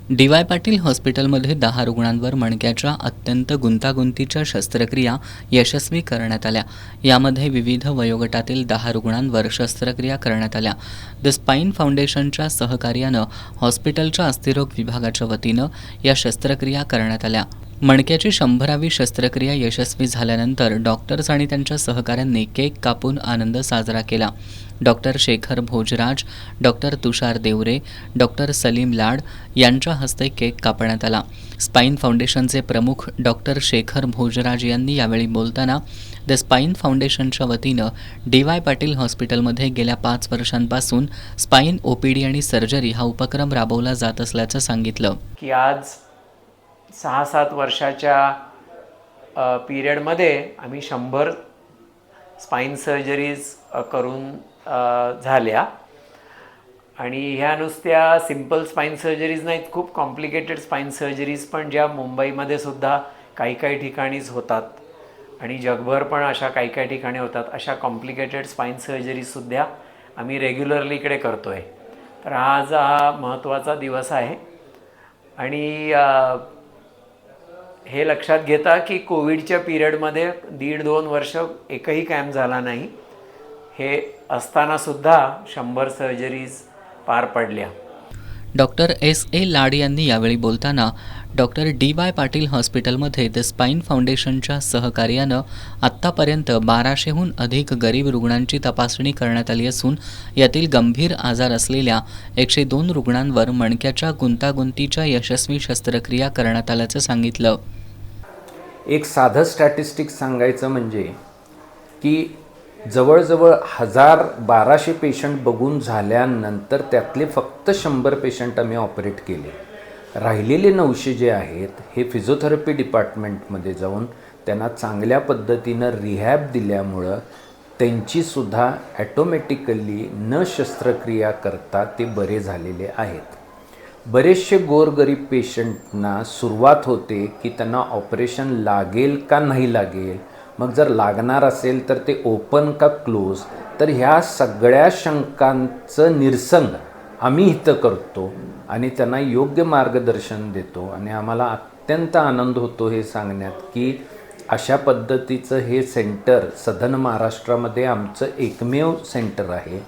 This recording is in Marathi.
डी.वाय. पाटील हॉस्पिटलमध्ये 10 रुग्णांवर मणक्याच्या अत्यंत गुंतागुंतीच्या शस्त्रक्रिया यशस्वी करण्यात आल्या. यामध्ये विविध वयोगटातील 10 रुग्णांवर शस्त्रक्रिया करण्यात आल्या. द स्पाईन फाउंडेशनच्या सहकार्यानं हॉस्पिटलच्या अस्थिरोग विभागाच्या वतीनं या शस्त्रक्रिया करण्यात आल्या. मणक्याची 100वी शस्त्रक्रिया यशस्वी झाल्यानंतर डॉक्टर्स आणि त्यांच्या सहकाऱ्यांनी केक कापून आनंद साजरा केला. डॉक्टर शेखर भोजराज, डॉक्टर तुषार देवरे, डॉक्टर सलीम लाड यांच्या हस्ते केक कापण्यात आला. स्पाईन फाउंडेशनचे प्रमुख डॉक्टर शेखर भोजराज यांनी यावेळी बोलताना द स्पाईन फाउंडेशनच्या वतीनं डी.वाय. पाटील हॉस्पिटलमध्ये गेल्या 5 वर्षांपासून स्पाईन OPD आणि सर्जरी हा उपक्रम राबवला जात असल्याचं सांगितलं. की आज 6-7 वर्षाच्या पिरियडमध्ये आम्ही 100 स्पाईन सर्जरीज करून झाल्या आणि ह्या नुसत्या सिम्पल स्पाईन सर्जरीज नाहीत, खूप कॉम्प्लिकेटेड स्पाईन सर्जरीज पण ज्या मुंबईमध्ये सुद्धा काही ठिकाणीच होतात आणि जगभर पण अशा काही ठिकाणी होतात. अशा कॉम्प्लिकेटेड स्पाईन सर्जरीजसुद्धा आम्ही रेग्युलरली इकडे करतो आहे. तर आज हा महत्त्वाचा दिवस आहे आणि हे लक्षात घेता की कोविडच्या पिरियडमध्ये 1.5-2 वर्ष एकही कॅम्प झाला नाही. हे असतानासुद्धा 100 सर्जरीज पार पडल्या. Doctor S.A. लाड यांनी यावेळी बोलताना डॉक्टर डी.वाय. पाटील हॉस्पिटलमध्ये द स्पाईन फाउंडेशनच्या सहकार्यानं आत्तापर्यंत 1200हून अधिक गरीब रुग्णांची तपासणी करण्यात आली असून यातील गंभीर आजार असलेल्या 102 रुग्णांवर मणक्याच्या गुंतागुंतीच्या यशस्वी शस्त्रक्रिया करण्यात आल्याचं सांगितलं. एक साधं स्टॅटिस्टिक्स सांगायचं म्हणजे की जवळजवळ 1200 पेशंट बघून झाल्यानंतर त्यातले फक्त 100 पेशंट आम्ही ऑपरेट केले. राहिलेले 900 जे आहेत हे फिजिओथेरपी डिपार्टमेंटमध्ये जाऊन त्यांना चांगल्या पद्धतीनं रिहॅब दिल्यामुळं त्यांचीसुद्धा ॲटोमॅटिकली न शस्त्रक्रिया करता ते बरे झालेले आहेत. बरेचसे गोरगरीब पेशंटना सुरुवात होते की त्यांना ऑपरेशन लागेल का नाही लागेल, मग जर लागणार असेल तर ते ओपन का क्लोज. तर ह्या सगळ्या शंकांचं निरसन आम्ही इथं करतो आणि त्यांना योग्य मार्गदर्शन देतो आणि आम्हाला अत्यंत आनंद होतो हे सांगण्यात की अशा पद्धतीचं हे सेंटर सदन महाराष्ट्रामध्ये आमचं एकमेव सेंटर आहे.